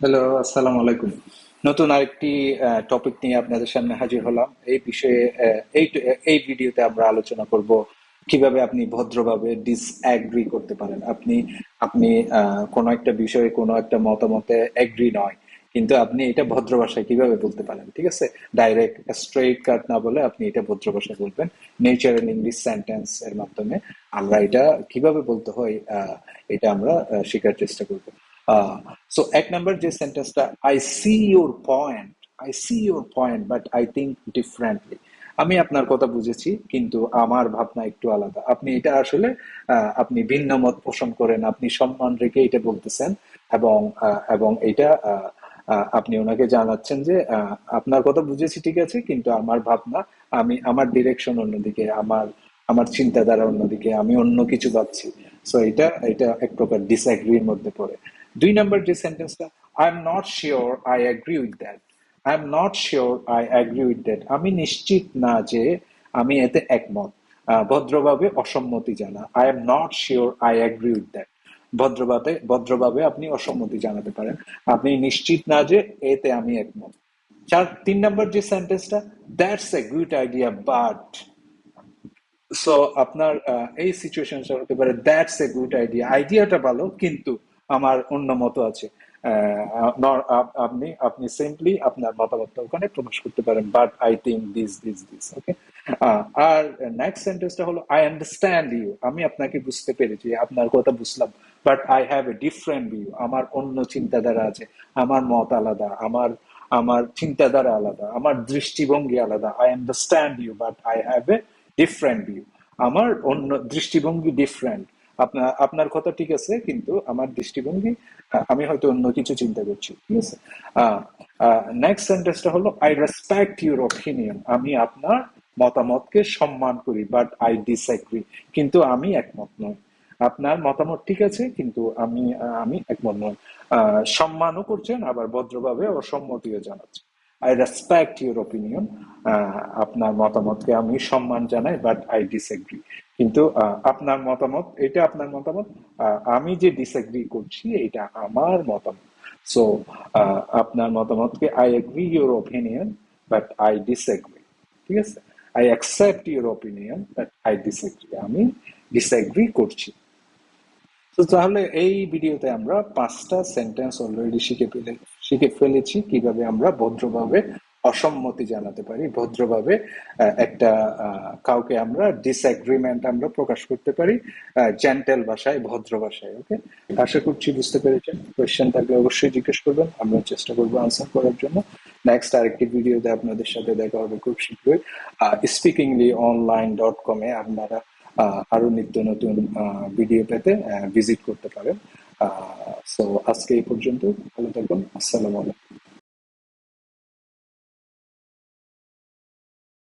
Hello, আসসালামু আলাইকুম। নতুন আরেকটি টপিক নিয়ে আপনাদের সামনে হাজির হলাম। এই বিষয়ে এই ভিডিওতে আমরা আলোচনা করব কিভাবে আপনি ভদ্রভাবে ডিসঅ্যাগ্রি করতে পারেন। আপনি আপনি কোনো একটা বিষয়ে কোনো একটা মতামতে এগ্রি নয়, কিন্তু আপনি এটা ভদ্র ভাষায় কিভাবে বলতে পারেন। ঠিক আছে, ডাইরেক্ট স্ট্রেইট কাট না বলে আপনি এটা ভদ্র ভাষায় বলবেন। ন্যাচারাল ইংলিশ সেন্টেন্স এর মাধ্যমে আমরা এটা কিভাবে বলতে হয়, এটা আমরা শেখার চেষ্টা করব। সো এক নাম্বার যে সেন্টেন্সটা, I see your point but I think differently. আমি আপনার কথা বুঝেছি কিন্তু আমার ভাবনা একটু আলাদা। আপনি এটা আসলে আপনি ভিন্ন মত পোষণ করেন, আপনি সম্মান রেখে এটা বলতেছেন। এবং এটা আপনি ওনাকে জানাচ্ছেন যে আপনার কথা বুঝেছি ঠিক আছে, কিন্তু আমার ভাবনা, আমার ডিরেকশন অন্যদিকে, আমার আমার চিন্তাধারা অন্যদিকে, আমি অন্য কিছু ভাবছি। সো এটা এটা এক প্রকার ডিসঅ্যাগ্রির মধ্যে পড়ে। দুই নাম্বার যে সেন্টেন্সটা, I am not sure I agree with that. I am not sure I agree with that, আমি নিশ্চিত না যে আমি এতে একমত। ভদ্রভাবে অসম্মতি জানা, I am not sure I agree with that. ভদ্রভাবে আপনি অসম্মতি জানাতে পারেন, আপনি নিশ্চিত না যে এতে আমি একমত। তিন নাম্বার যে সেন্টেন্সটা, that's a good idea but. So আপনার এই সিচুয়েশনটা হতে পারে, দ্যাটস এ গুড আইডিয়া, আইডিয়াটা ভালো কিন্তু আমার অন্য মত আছে। আপনি আপনি সিম্পলি আপনার মতামতটা ওখানে প্রকাশ করতে পারেন, but I think this okay. আর নেক্সট সেন্টেন্সটা হলো, আই আন্ডারস্ট্যান্ড ইউ, আমি আপনাকে বুঝতে পেরেছি, আপনার কথা বুঝলাম, but I have a different view, আমার অন্য চিন্তাধারা আছে, আমার মত আলাদা, আমার আমার চিন্তাধারা আলাদা, আমার দৃষ্টিভঙ্গি আলাদা। I understand you but I have a different view, আমার অন্য দৃষ্টিভঙ্গি ডিফারেন্ট। আপনার কথা ঠিক আছে কিন্তু আমার দৃষ্টিভঙ্গি, আমি হয়তো অন্য কিছু চিন্তা করছি। ঠিক আছে। নেক্সট সেন্টেন্সটা হলো, আই রেসপেক্ট ইউর অপিনিয়ন, আমি আপনার মতামতকে সম্মান করি, বাট আই ডিসএগ্রি, কিন্তু আমি একমত নই। আপনার মতামত ঠিক আছে কিন্তু আমি একমত নই। সম্মানও করছেন, আবার ভদ্রভাবে অসম্মতিও জানাচ্ছেন। আই রেসপেক্ট ইউর ওপিনিয়ন, আপনার মতামতকে আমি সম্মান জানাই, বাট আই ডিসএগ্রি, কিন্তু আপনার মতামত, এটা আপনার মতামত, আমি যে ডিসএগ্রি করছি এটা আমার মতামত। সো আপনার মতামতকে, I agree your opinion but I disagree. ঠিক আছে, I accept your opinion but I disagree, আমি ডিসএগ্রি করছি। তো তাহলে এই ভিডিওতে আমরা 5টা সেন্টেন্স অলরেডি শিখে ফেলেছি কিভাবে আমরা ভদ্রভাবে অসম্মতি জানাতে পারি, ভদ্রভাবে একটা কাউকে আমরা ডিসএগ্রিমেন্ট আমরা প্রকাশ করতে পারি জেন্টেল ভাষায়, ভদ্র ভাষায়। ওকে, আশা করছি বুঝতে পেরেছেন। কোয়েশ্চেন থাকলে অবশ্যই জিজ্ঞেস করবেন, আমরা চেষ্টা করবো আনসার করার জন্য। নেক্সট আরেকটি ভিডিওতে আপনাদের সাথে দেখা হবে খুব শীঘ্রই। speakinglyonline.com-এ আপনারা আরো নিত্য নতুন ভিডিও পেতে ভিজিট করতে পারেন। সো আজকে এই পর্যন্ত, ভালো থাকুন, আসসালামু আলাইকুম।